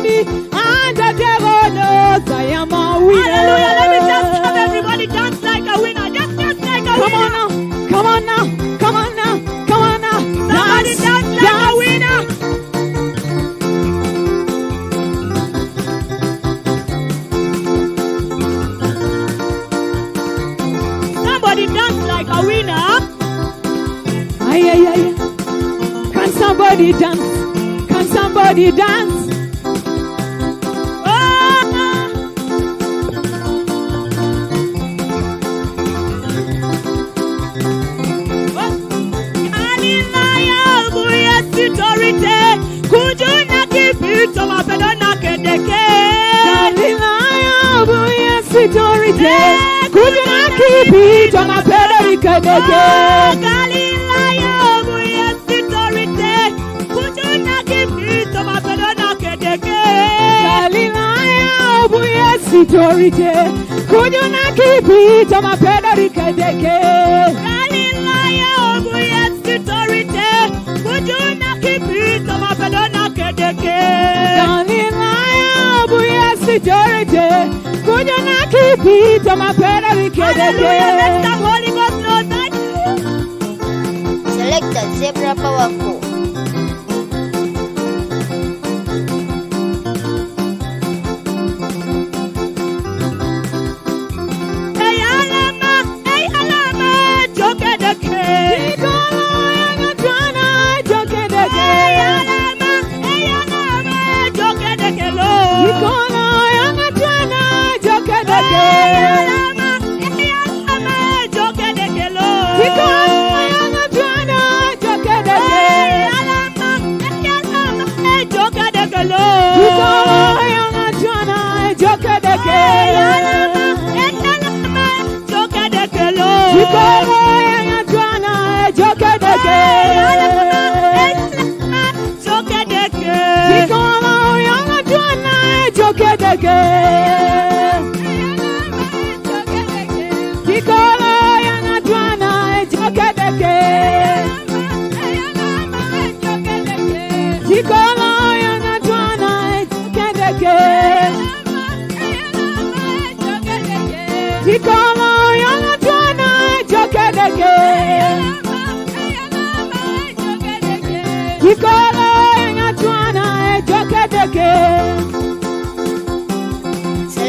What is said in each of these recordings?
me, and the devil knows I am a winner. Hallelujah. Let me just have everybody dance like a winner. Just dance like a Come on winner. now, come on now, come on now, come on now. Somebody dance like a winner. Somebody dance like a winner. Ay, ay, ay. Can somebody dance? Can somebody dance? Selector Zebra Powerful.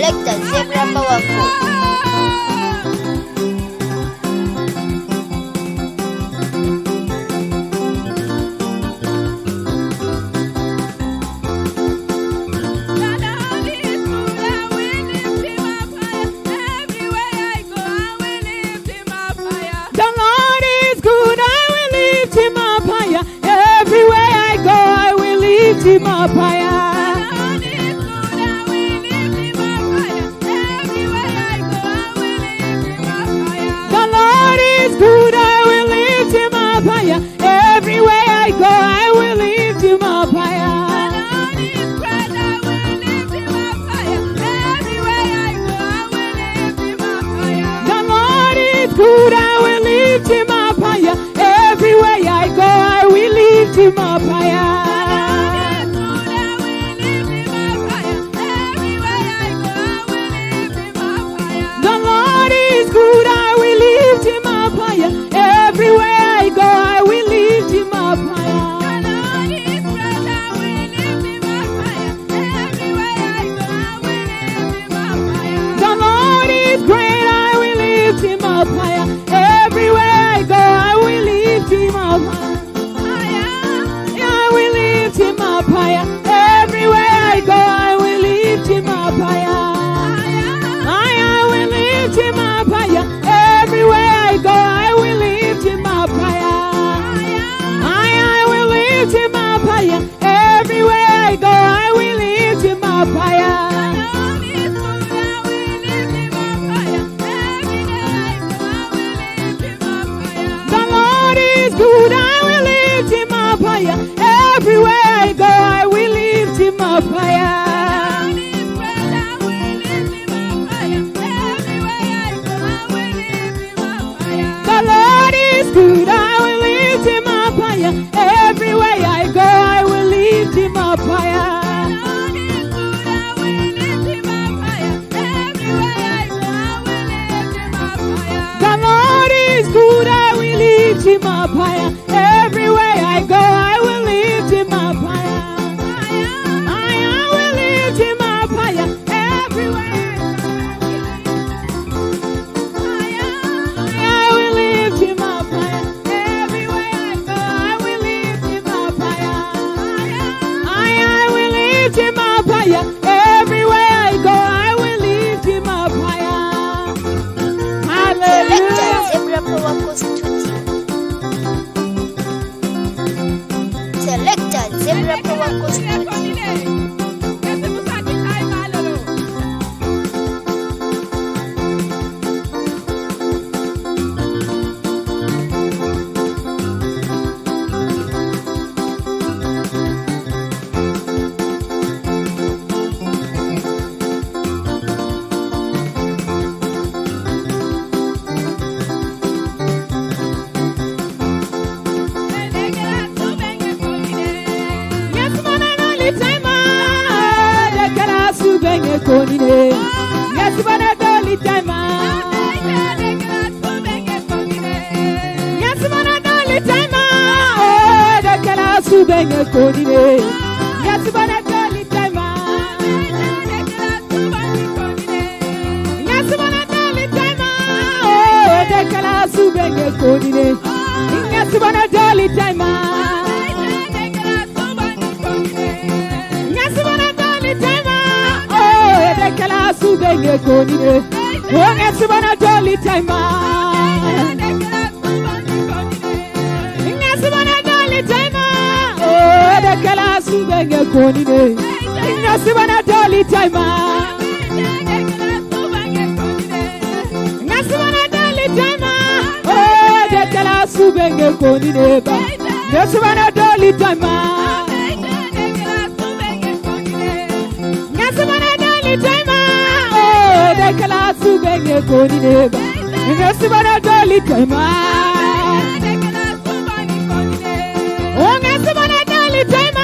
Selector Zebra Powerful. up higher. Everywhere I go, I will lift him up higher. I will lift him up higher. Everywhere I will lift him up higher. Everywhere I go, I will lift him up higher. I will lift him up higher. Everywhere I go, I will lift him up higher. Hallelujah. Zebra Power Coast Tutti. Selector Zebra Power Coast Tutti. Yes, but I don't let time. Yes, but I don't let time. Oh, the class who bang a codine. Yes, but I don't let time. Yes, but I don't let time. Oh, the class who bang a codine. Yes, but I don't let time. Kalasu benye konine, wonge subana doli taima. Inge subana doli taima, oh de kalasu benye konine. Inge subana doli taima. Inge subana doli taima, oh de kalasu benye konine ba. Inge subana doli taima. Inge subana doli taima. The class who beg a cody neighbor. And that's what I dolly time. Oh, that's what I dolly time.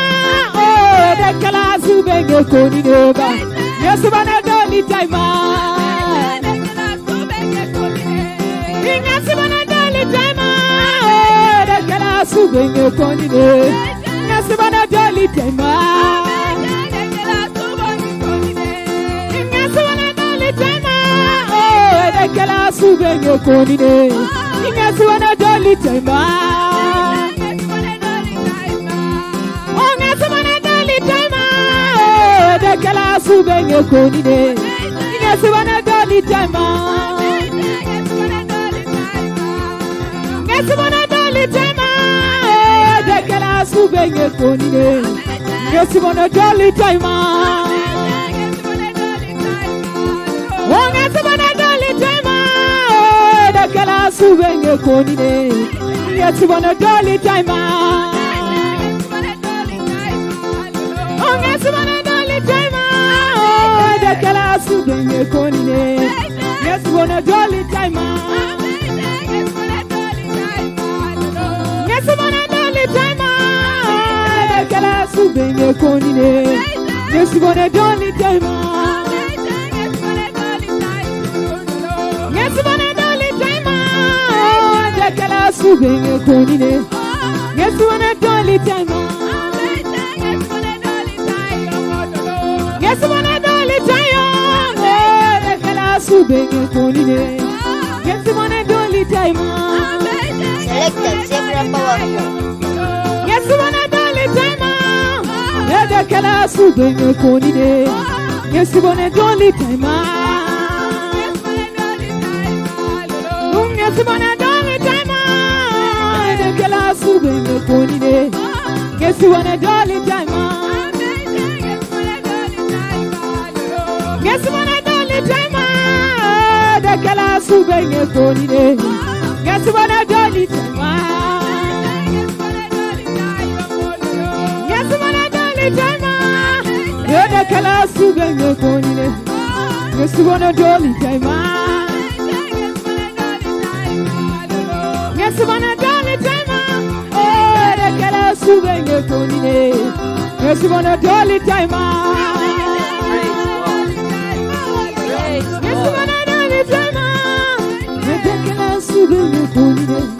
Oh, the class who beg a cody neighbor. Yes, what I dolly time. That's what I dolly time. Oh, the class who beg a cody neighbor. That's what I dolly time. Kala subenye konine, ingasu wana doli taima. Ingasu wana doli taima. De kala subenye konine, ingasu wana doli taima. Ingasu wana doli taima. De kala subenye konine, ingasu wana doli taima. Ingasu wana doli taima. Kala subenye konine, yes wana doli taima. Oh yes wana doli taima. The kala subenye konine, yes wana doli taima. Yes wana doli taima. The kala subenye konine, yes wana doli taima. Yes wana kala subenye konine, yes wana doli taima. Yes wana doli taima. The kala subenye konine, yes wana doli taima. Selector Zebra Power Coast. Yes wana doli taima. The kala subenye konine, yes wana doli taima. Yes wana doli taima. Kala subenye konine, yes wana doli taima. Yes wana doli taima. The kala subenye konine, yes wana doli taima. Yes wana doli taima. The kala subenye konine, yes wana doli taima. Yes wana doli taima. Subenye konine, yes wana doli taima. Yes wana doli taima. Subenye konine.